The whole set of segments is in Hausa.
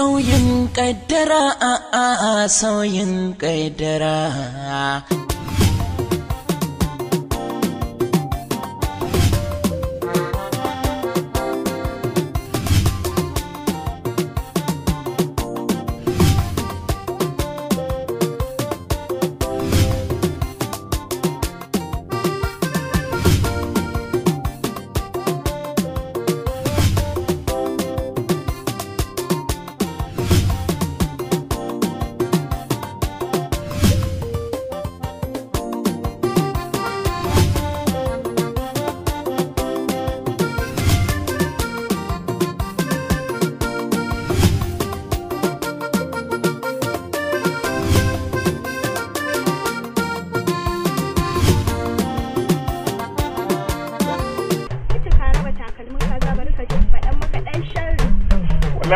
Sauyin kaddara, sauyin kaddara.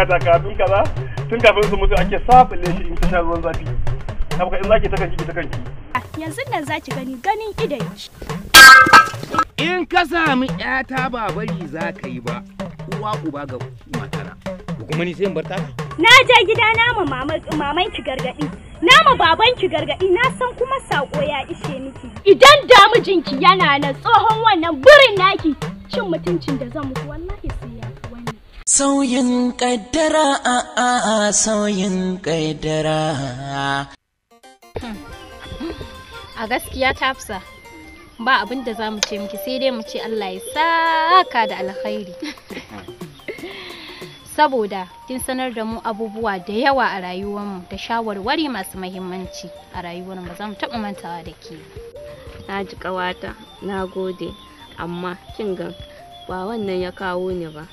Ta kafin kaza tun kafin su mutu ake sabule shi in ta sha ruwan zafi haka in zaki ta kanki yanzu nan zaki ganin idanki in ka sami ƴata ba bari za ka yi ba uwa uba ga matana kuma ni sai in bar ta na je gida na maman ki gargadi nama baban ki gargadi na san kuma sako ya ishe miki idan da mijinki yana na tsohon wannan burin naki cin mutuncin da zan muku wallahi sai ya wani sauyin kaddara, sauyin kaddara. A gaskiya ta Hafsa ba abin da za mu ce miki sai dai mu ce Allah ya saka da alkhairi saboda kin sanar da mu abubuwa da yawa a rayuwarmu da shawarwari masu muhimmanci a rayuwarmu ba za mu taɓa mantawa da ke. Na ji ƙawata, na gode, amma kin ga ba wannan ya kawo ni ba.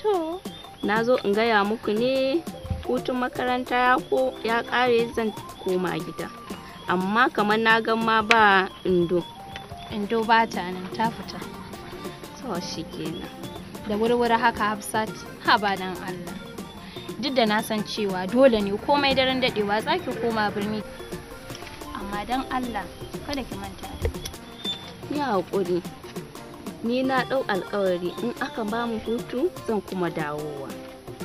To, na zo in gaya muku ne hutun makaranta ya ƙare zan koma gida. Amma kamar na ga ma ba Indo. Indo ba ta nan, ta fita. To shi kenan. Da wurwuri haka Hafsat, ha ba dan Allah. Duk da na san cewa dole ne komai daren daɗewa za ki koma birni. Amma dan Allah, kada ki manta. Ya haƙuri. Ni na ɗau alƙawari in aka ba mu hutu zan kuma dawowa.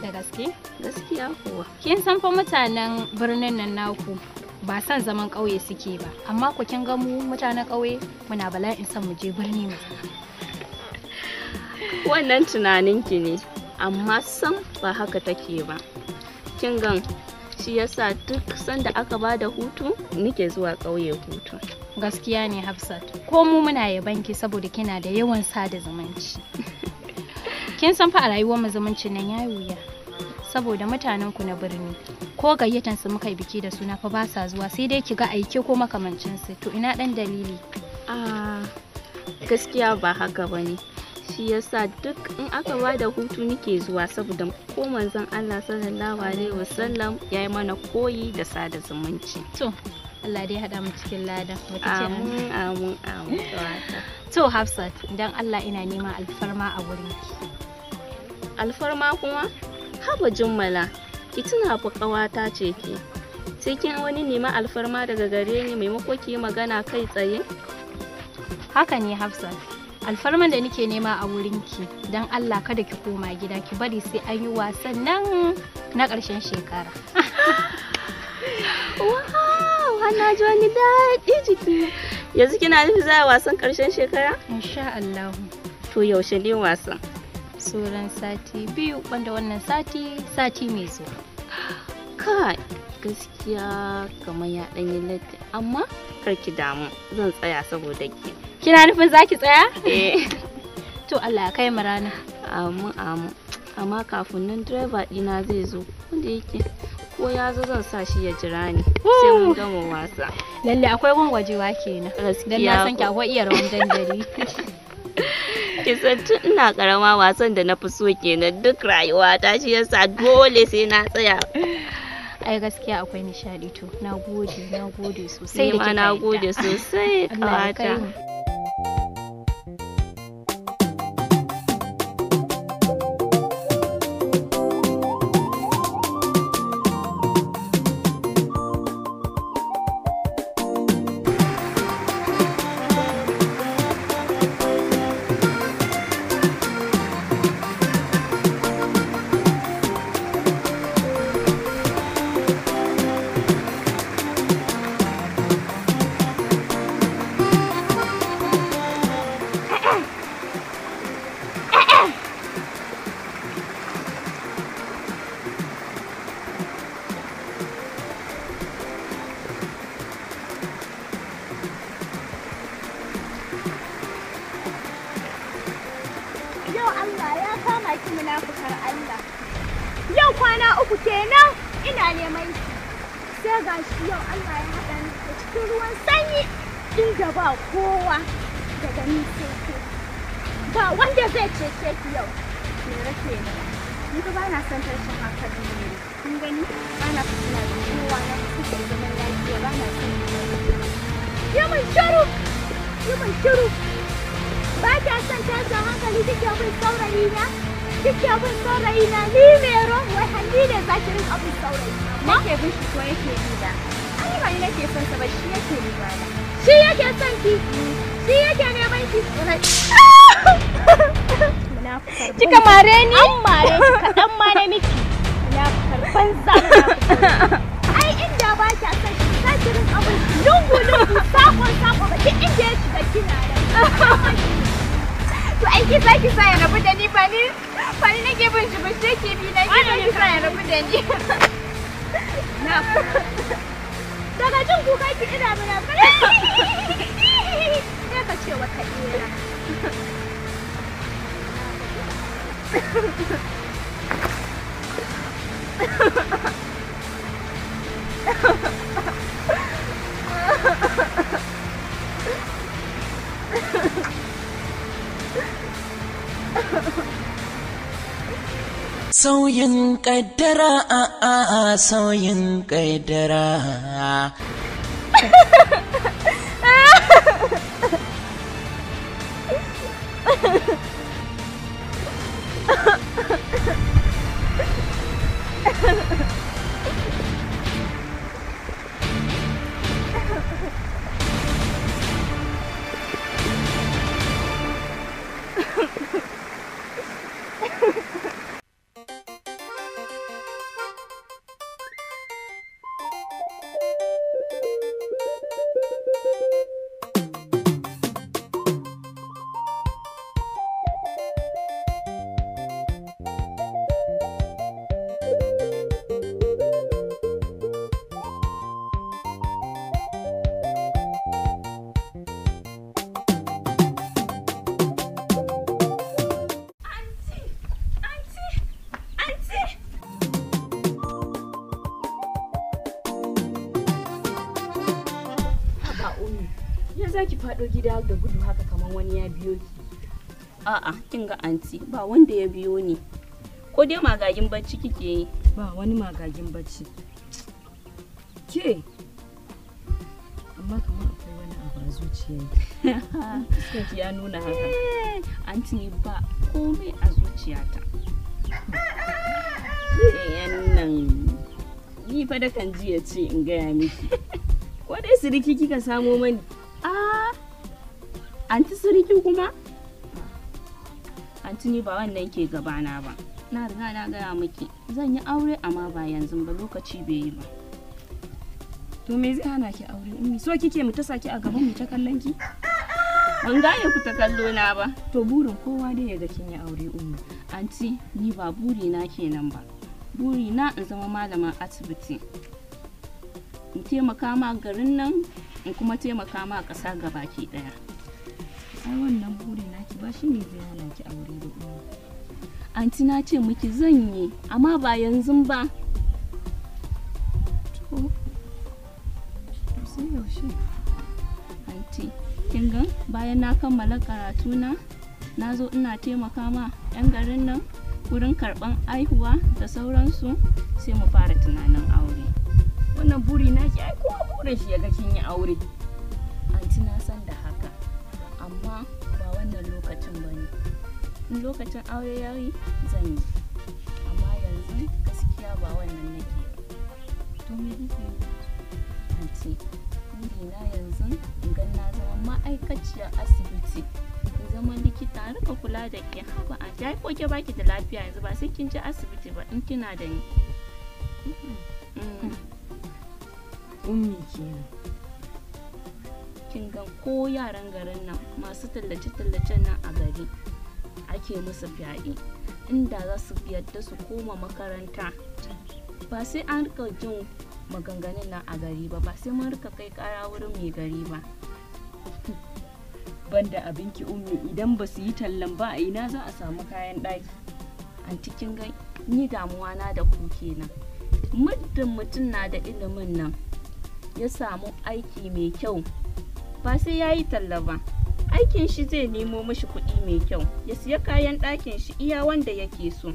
Da gaske? Gaskiya kuwa. Kin san fa mutanen birnin nan naku ba san zaman ƙauye suke ba, amma ku kin ga mu mutanen ƙauye muna bala'in san mu je birni mu. Wannan tunaninki ne, amma sam ba haka take ba. Kin gan shi yasa duk sanda aka ba da hutu nike zuwa ƙauye hutu. Gaskiya ne Hafsat, ko mu muna yabanki saboda kina da yawan sada zumunci. Kin san fa a rayuwar mu zumuncin nan yayi wuya. Saboda mutanen ku na birni ko gayyatan su muka yi biki da suna fa ba sa zuwa sai dai kiga aike ko makamancin su. To ina dan dalili? Gaskiya ba haka bane. Shi yasa duk in aka ba da hutu nike zuwa saboda ko manzon Allah sallallahu alaihi wasallam yayi mana koyi da sada zumunci. To Allah dai hada mu cikin ladan. Amin amin amin. To Hafsat, dan Allah ina neman alfarma a wurin ki. Alfarma kuma? Haba Jummala, ki tuna fa ƙawata ce ki. Sai kin wani neman alfarma daga gare ni maimako ki magana kai tsaye? Haka ne Hafsat. Alfarman da nake nema a wurin ki, dan Allah kada ki koma gida ki bari sai an yi wasan nan na ƙarshen shekara. Wow, na ji wani daɗi jiki. Yanzu kina nufi za a wasan ƙarshen shekara? Insha Allah. To yaushe ne wasan? Sauran sati 2 wanda wannan sati mai zuwa. Kai, gaskiya kamar ya ɗan yi latti, amma kar ki damu, zan tsaya saboda ki. Kina nufin zaki tsaya? Eh. To Allah ya kai mu rana. Amin amin. Amma kafin nan direba ɗina zai zo, wanda yake ko ya zo zan sa shi ya jira ni sai mun gama wasa. Lalle akwai gwangwajewa kenan. Dan na san ki akwai iya rawan dandali. Kisan tun ina karama wasan da na fi so kenan duk rayuwa ta shi yasa dole sai na tsaya. Ai gaskiya akwai nishadi to. Na gode sosai da kika yi. Na gode sosai kawata. munafukar Allah. Yau kwana 3 kenan ina neman ki. Sai gashi yau Allah ya haɗa ni da cikin ruwan sanyi inda ba kowa daga ni sai ke. Ba wanda zai cece ki yau. Me rake ne? Ni ba na son tashin hankali ne. Kun gani? Ba na fitina da kowa na kusa da zaman lafiya ba na son Yamin shiru! Yamin shiru! Ba kya son tashin hankali kike bin saurayi na? Kike bin saurayi na ni mero wai hanni ne za ki rin abin saurayi na. Nake bin shi ko yake bi da? Ai ba ni nake son sa ba shi yake bi ba. Shi yake son ki? Shi yake neman ki? Kika mare ni? An mare ki kaɗan ma na miki. Munafukar banza munafukar. Ai inda ba kya son shi za ki rin abin lungu-lungu sako-sako ba duk inda ya shiga kina nan. To aiki za ki sa ya rabu da ni ba ni nake bin shi ba shi yake bi na ki za ki sa ya rabu da ni. Daga jin kuka ki ina munafukar. Sai ka ce wata ira. Sauyin kaddara sauyin kaddara. Zaki faɗo gida da gudu haka kamar wani ya biyo ki. A'a, kin ga anti, ba wanda ya biyo ni. Ko dai magagin bacci kike yi? Ba wani magagin bacci. Ke? Amma kamar akwai wani abu a zuciyarki. Ki ya nuna haka. Anti ba komai a zuciyata. Yan nan ni fa da kan ji ya ce in gaya miki. Ko dai siriki kika samo mani? Anti siriki kuma? Anti ni ba wannan ke gabana ba. Na riga na gaya miki zan yi aure amma ba yanzu ba, lokaci bai yi ba. To me zai hana ki aure ummi? So kike mu ta saki a gaban mu ta kallon ki? Ban gane ku ta kallo na ba. To burin kowa dai ya ga kin yi aure ummi. Anti ni ba buri na kenan ba. Buri na in zama malaman asibiti. In taimaka ma garin nan in kuma taimaka ma ƙasa gabaki ɗaya. Ai wannan buri naki ba shi ne zai hana ki aure da ummi. Anti na ce miki zan yi amma ba yanzu ba. To sai yaushe? Anti kin ga bayan na kammala karatuna na zo ina taimaka ma 'yan garin nan wurin karɓan aihuwa da sauransu sai mu fara tunanin aure. Wannan buri naki ai kowa burin shi ya ga kin yi aure. Anti na san da haka amma ba wannan lokacin ba ne. In lokacin aure ya yi zan yi amma yanzu gaskiya ba wannan nake ba. To me kike yi? Anti burina yanzu in ga na zama ma'aikaciyar asibiti, in zama likita a rika kula da ke. Haba anti ai ko ke baki da lafiya yanzu ba sai kin je asibiti ba in kina da ni. Ummi kenan. Kin ga ko yaran garin nan masu tallace-tallacen nan a gari ake musu fyaɗe, inda za su yadda su koma makaranta ba sai an rika jin maganganun nan a gari ba sai mun rika kai kara wurin mai gari ba. Banda abinki ummi, idan ba su yi tallan ba a ina za a samu kayan ɗaki. anti kin ga ni damuwa na da ku kenan. Muddin mutum na da ilimin nan ya samu aiki mai kyau ba sai yayi talla ba. Aikin shi zai nemo mishi kuɗi mai kyau ya siya kayan ɗakin shi iya wanda yake so.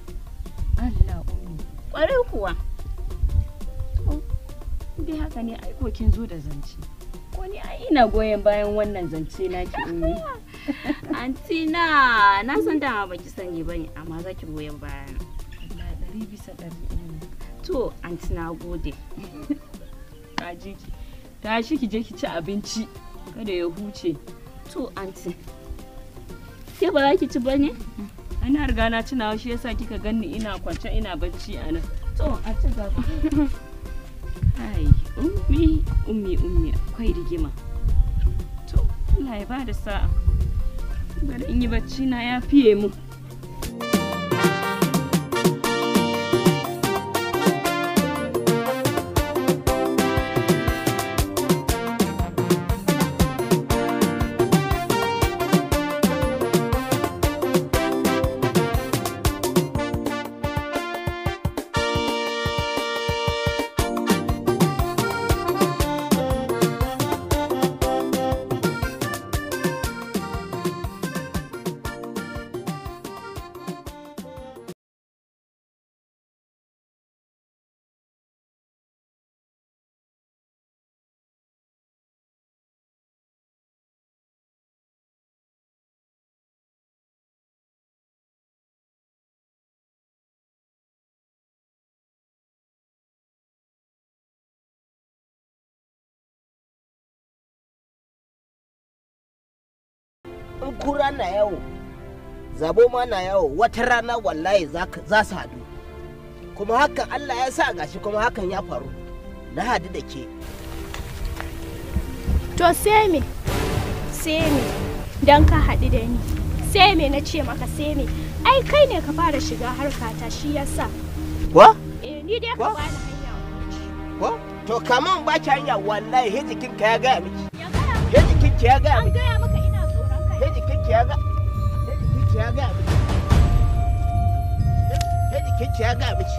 Allah ummi. Ƙwarai kuwa. To dai haka ne ai ko kin zo da zance. Ko ni ai ina goyen bayan wannan zance naki ummi. Anti na san dama baki sani bane amma zaki goyen bayan. Allah 100% ummi. To anti na gode. Kaji ki. Tashi ki je ki ci abinci. Kada ya huce. To anti. Ke ba za ki ci bane? Ana riga na tunawa shi yasa kika ganni ina kwance ina bacci a nan. To a ci gaba. Ai, ummi akwai rigima. To, Allah ya bada sa'a. Bari in yi bacci na ya fiye mu. in kura na yawo zabo ma na yawo wata rana wallahi za su haɗu kuma hakan Allah ya sa gashi kuma hakan ya faru na hadu da ke. To sai me dan ka haɗu da ni sai me na ce maka sai me ai kai ne ka fara shiga harkata shi yasa. Wa? Ni dai ka bani hanya. Wa? To kaman ba ki hanya wallahi he jikin ka ya ga miki. He jikin ki ya ga miki. An gaya maka ina tsoron kai. He jikin ki ya ga. He jikin ki ya ga miki. He jikin ki ya ga miki.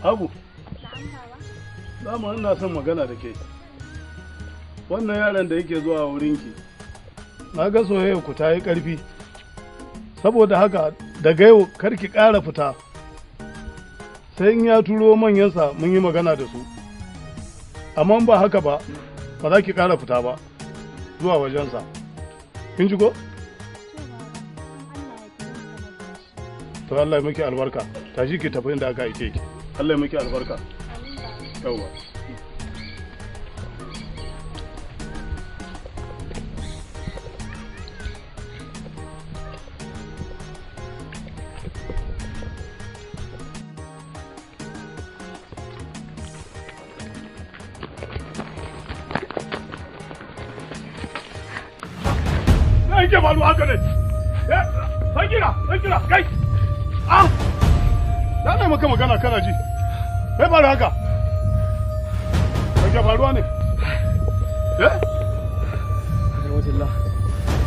Abu, dama ina son magana da ke. Wannan yaron da yake zuwa wurinki, na ga soyayyar ku ta yi ƙarfi. Saboda haka daga yau karki ƙara fita. Sai in ya turo manyansa mun yi magana da su. Amma ba haka ba, ba za ki ƙara fita ba zuwa wajensa. Kin ji ko? To Allah ya miki albarka. Tashi ki tafi inda aka aike ki. Allah ya miki albarka. Yawwa. Na yake faru haka ne. Sai kira, kai. Ah! Na maka magana kana ji. Kai faru haka. Kai faruwa ne.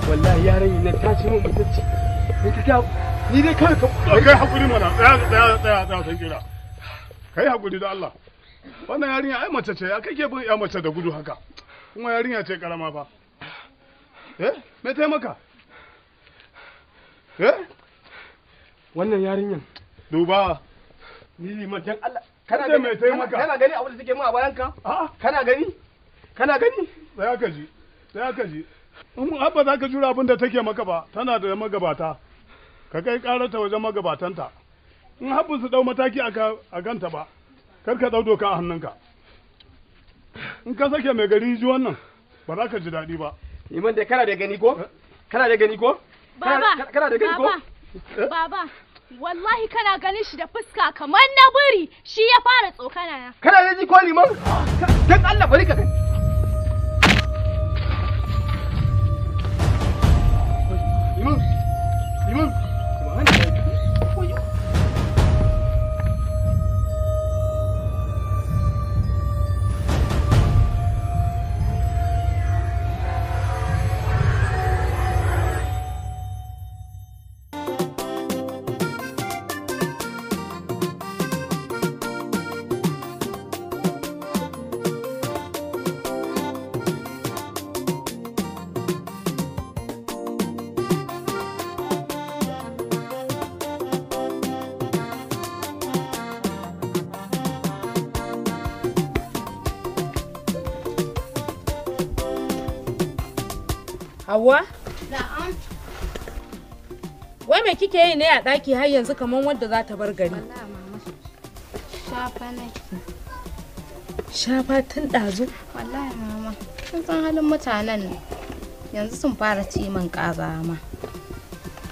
Wallahi yaran nan ta ci mun mutunci. Ni dai kai ka kai hakuri mana. Tsaya sai kira. Kai hakuri da Allah. Wannan yarinya ai mace ce, ya kake bin ya mace da gudu haka. Kuma yarinya ce karama fa. Me taimaka? Wannan yarinyan duba ni liman dan Allah kana gani mai taimaka kana gani abin da take mun a bayan ka kana gani sai ka ji in abba za ka jura abin da take maka ba tana da magabata ka kai karata wajen magabatanta in habbu su dau mataki a kanta ba kar ka dau doka a hannunka in ka sake mai gari ji wannan ba za ka ji daɗi ba liman da kana da gani ko Baba, wallahi kana ganin shi da fuska kamar na biri, shi ya fara tsokana na. Kana da ji ko liman? Dan Allah bari ka gani. Hauwa? Na'am. Wai me kike yi ne a ɗaki har yanzu kamar wadda za ta bar gari? Wallahi mama. Shafa nake. Shafa tun ɗazu? Wallahi mama. Kun san halin mutanen yanzu sun fara ci min ƙaza ma.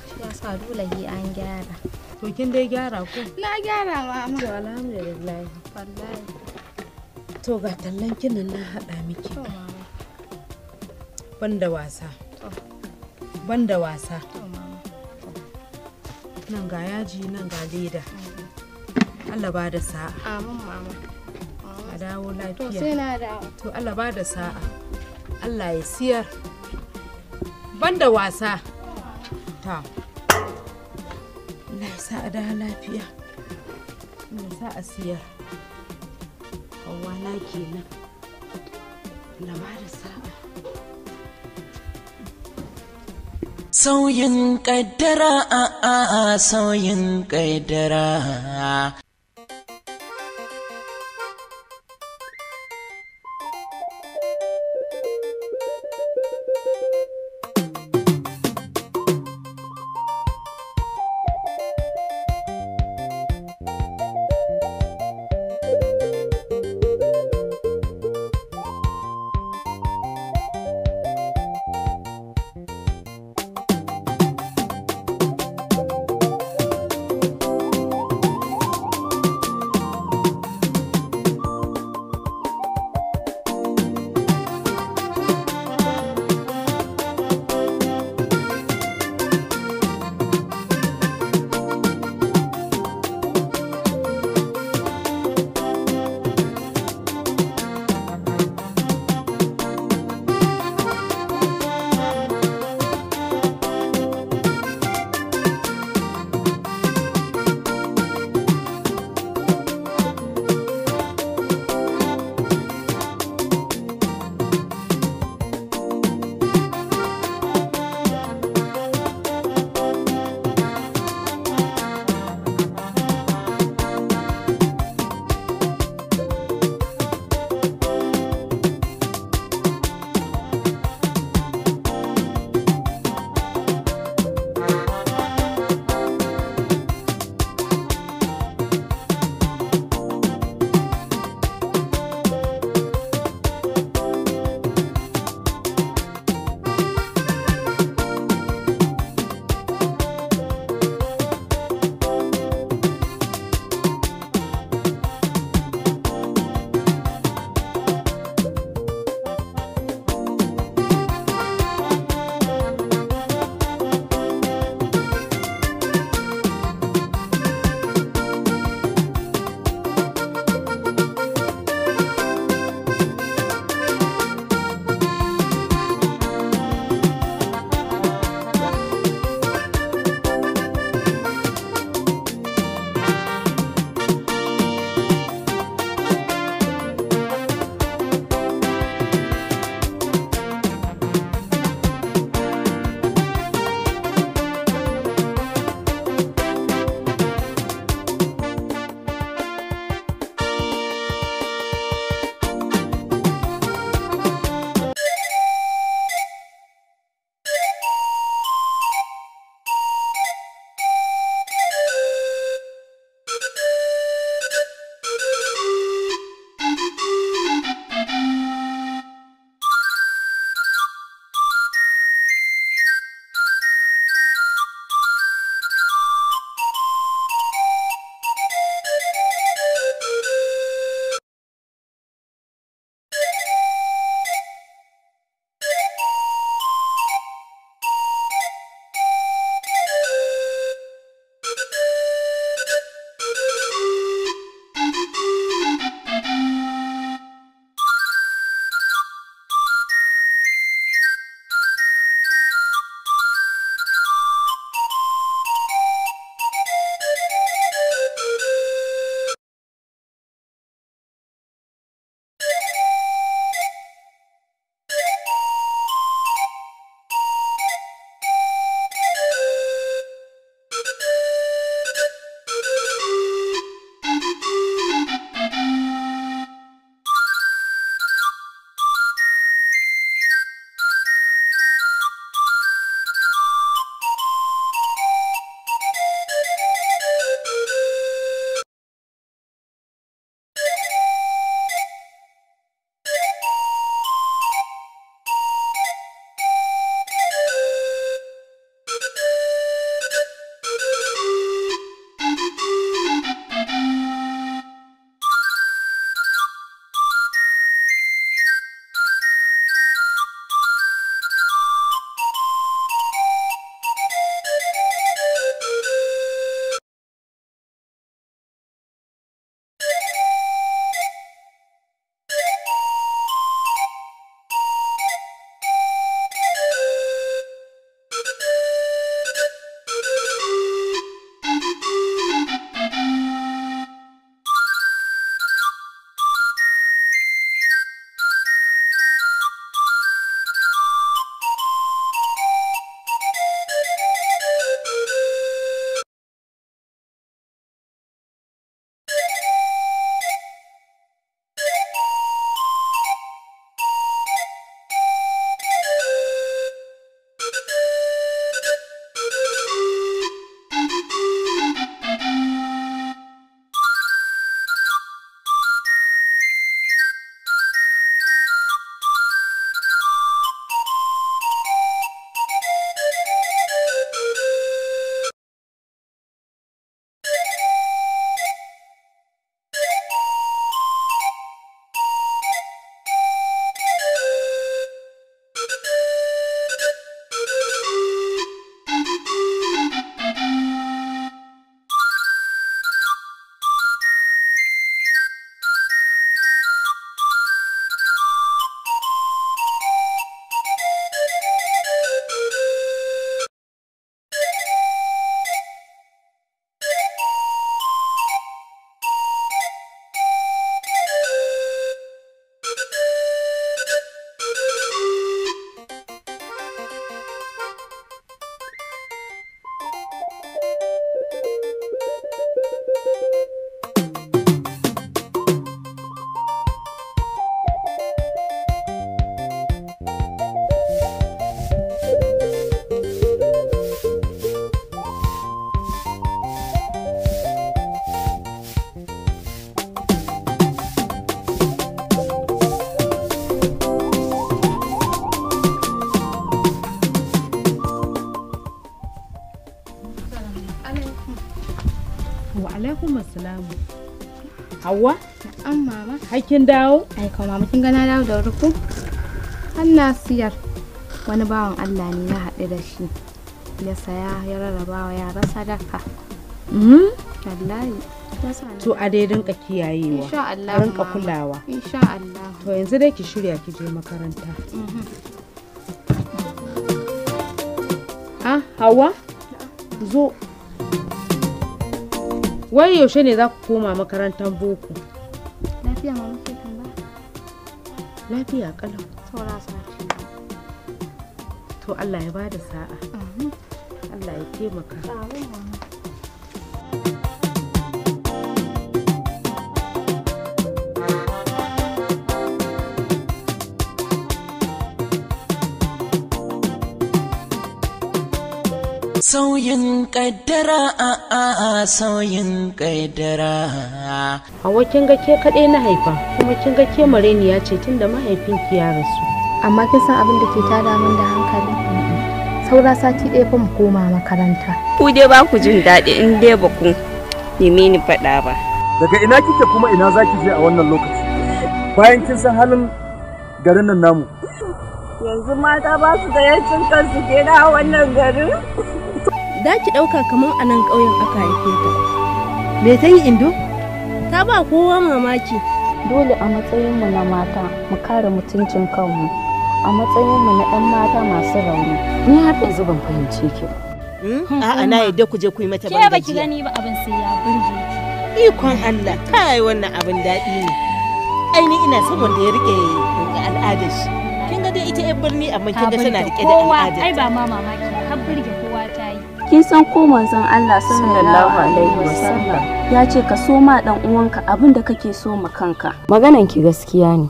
Shi yasa dole an gyara. To kin dai gyara ko? Na gyara mama. To alhamdulillah. Wallahi. To ga tallan kinan na haɗa miki. To mama. Banda wasa. To. Banda wasa. To mama. Nan ga yaji nan ga leda. Allah ba da sa'a. Amin mama. A dawo lafiya. To sai na dawo. To Allah ba da sa'a. Allah ya siyar. Banda wasa. Ta. Allah ya sa a dawo lafiya. Allah ya sa a siyar. Hauwa na kenan. Allah ba da sa'a. Sauyin kaddara sauyin kaddara. salamu. Hauwa? An mama. Hakin dawo? Ai ka mama kin ga na dawo da ruku. Allah siyar. Wani bawan Allah ne na haɗu da shi. Ya saya ya rarraba wa yara sadaka. Wallahi. To a dai rinka kiyayewa. Insha Allah. Rinka kulawa. Insha Allah. To yanzu dai ki shirya ki je makaranta. Ah, Hauwa? Zo. Wai yaushe ne za ku koma makarantar boko? Lafiya mama ke kan ba? Lafiya kalau. Saura sati. To Allah ya bada sa'a. Allah ya taimaka. Amin mama. Sauyin kaddara sauyin kaddara. Hawa kin ga ke kaɗai na haifa kuma kin ga ke mareniya ce tunda mahaifinki ya rasu. Amma kin san abin da ke tada min da hankali? Saura sati ɗaya fa mu koma makaranta. Ku dai ba ku jin daɗi in dai ba ku neme ni faɗa ba. Daga ina kike kuma ina zaki je a wannan lokaci? Bayan kin san halin garin nan namu. Yanzu mata ba su da yancin kansu kenan a wannan garin. Da ki ɗauka kamar a nan ƙauyen aka haife ta. Me ta yi Indo? Ta ba kowa mamaki. Dole a matsayinmu na mata mu kare mutuncin kanmu, a matsayinmu na 'yan mata masu rauni. Ni har yanzu ban fahimce ki ba. A'a na yadda ku je ku yi mata Ke bangajiya. baki gani ba abin sai ya burge ki. Ikon Allah, kai wannan abin daɗi ne. Ai ni ina son wanda ya rike al'adar shi. Kin ga dai ita 'yan birni amma kin ga tana rike da al'adar. Ai ba ma mamaki har burge kowa ta yi. Kin san ko manzon Allah sallallahu alaihi wasallam ya ce ka so ma dan uwanka abin da kake so ma kanka. Maganan ki gaskiya ne.